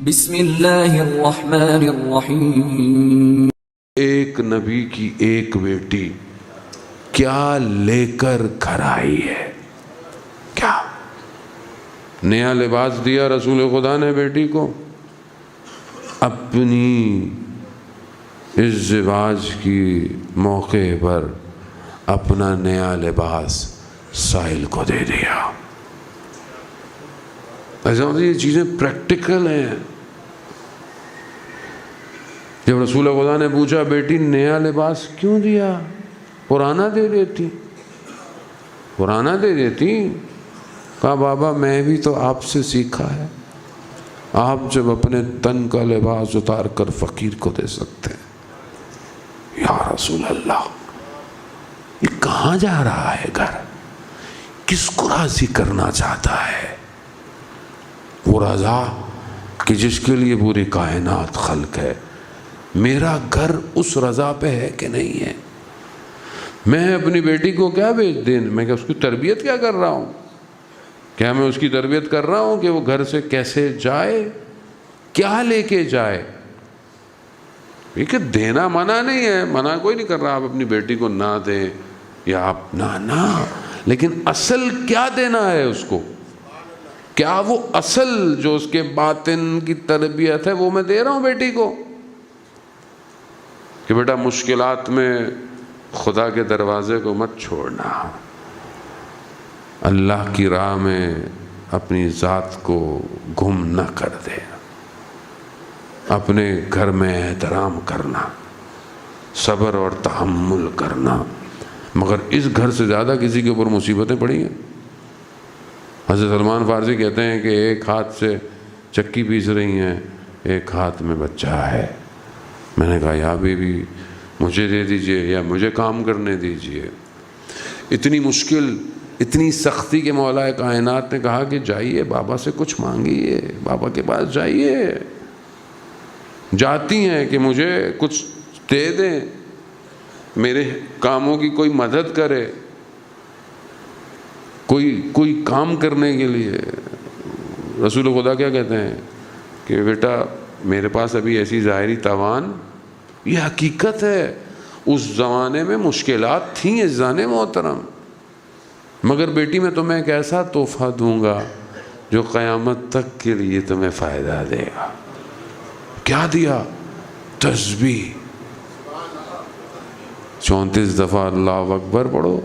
بسم اللہ الرحمن الرحیم۔ ایک نبی کی ایک بیٹی کیا لے کر گھر آئی ہے؟ کیا نیا لباس دیا رسول خدا نے بیٹی کو؟ اپنی ازدواج کی موقع پر اپنا نیا لباس سائل کو دے دیا۔ ایسا ہوتا ہے یہ چیزیں پریکٹیکل ہیں۔ جب رسول خدا نے پوچھا بیٹی نیا لباس کیوں دیا؟ پرانا دے دیتی، پرانا دے دیتی۔ کہا بابا میں بھی تو آپ سے سیکھا ہے، آپ جب اپنے تن کا لباس اتار کر فقیر کو دے سکتے ہیں۔ یا رسول اللہ، یہ کہاں جا رہا ہے گھر؟ کس کو راضی کرنا چاہتا ہے؟ وہ رضا کہ جس کے لیے پوری کائنات خلق ہے، میرا گھر اس رضا پہ ہے کہ نہیں ہے؟ میں اپنی بیٹی کو کیا بھیج دیں؟ میں کہ اس کی تربیت کیا کر رہا ہوں؟ کیا میں اس کی تربیت کر رہا ہوں کہ وہ گھر سے کیسے جائے، کیا لے کے جائے؟ یہ کہ دینا منع نہیں ہے، منع کوئی نہیں کر رہا آپ اپنی بیٹی کو نہ دیں یا آپ نہ، لیکن اصل کیا دینا ہے اس کو؟ کیا وہ اصل جو اس کے باطن کی تربیت ہے وہ میں دے رہا ہوں بیٹی کو؟ کہ بیٹا مشکلات میں خدا کے دروازے کو مت چھوڑنا، اللہ کی راہ میں اپنی ذات کو گم نہ کر دے، اپنے گھر میں احترام کرنا، صبر اور تحمل کرنا۔ مگر اس گھر سے زیادہ کسی کے اوپر مصیبتیں پڑی ہیں۔ حضرت سلمان فارسی کہتے ہیں کہ ایک ہاتھ سے چکی پیس رہی ہیں، ایک ہاتھ میں بچہ ہے۔ میں نے کہا یا بیوی مجھے دے دیجئے یا مجھے کام کرنے دیجئے۔ اتنی مشکل، اتنی سختی کے مولا کائنات نے کہا کہ جائیے بابا سے کچھ مانگیے، بابا کے پاس جائیے۔ جاتی ہیں کہ مجھے کچھ دے دیں، میرے کاموں کی کوئی مدد کرے، کوئی کام کرنے کے لیے۔ رسول خدا کیا کہتے ہیں کہ بیٹا میرے پاس ابھی ایسی ظاہری توان، یہ حقیقت ہے اس زمانے میں مشکلات تھیں عزیزان محترم، مگر بیٹی میں تمہیں ایک ایسا تحفہ دوں گا جو قیامت تک کے لیے تمہیں فائدہ دے گا۔ کیا دیا؟ تسبیح۔ 34 دفعہ اللہ اکبر پڑھو،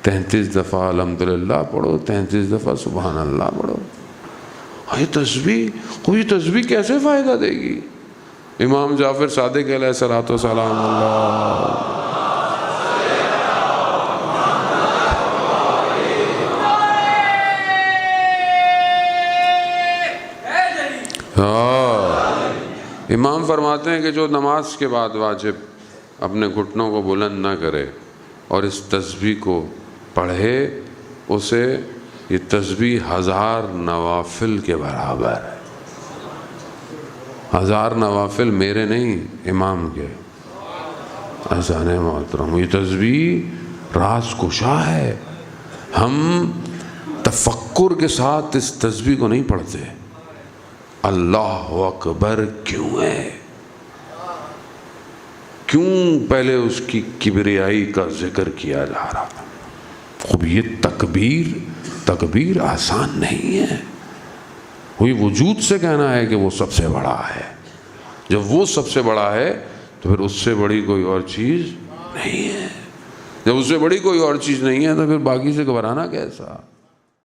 33 دفعہ الحمدللہ پڑھو، 33 دفعہ سبحان اللہ پڑھو۔ یہ تسبیح، کوئی تسبیح کیسے فائدہ دے گی؟ امام جعفر صادق علیہ الصلوۃ والسلام امام فرماتے ہیں کہ جو نماز کے بعد واجب اپنے گھٹنوں کو بلند نہ کرے اور اس تسبیح کو پڑھے، اسے یہ تسبیح 1000 نوافل کے برابر ہے۔ 1000 نوافل میرے نہیں، امام کے۔ عزیزان محترم، یہ تسبیح راز کشا ہے۔ ہم تفکر کے ساتھ اس تسبیح کو نہیں پڑھتے۔ اللہ اکبر کیوں ہے؟ کیوں پہلے اس کی کبریائی کا ذکر کیا جا رہا؟ خوب یہ تکبیر آسان نہیں ہے۔ وہی وجود سے کہنا ہے کہ وہ سب سے بڑا ہے۔ جب وہ سب سے بڑا ہے تو پھر اس سے بڑی کوئی اور چیز نہیں ہے۔ جب اس سے بڑی کوئی اور چیز نہیں ہے تو پھر باقی سے گھبرانا کیسا؟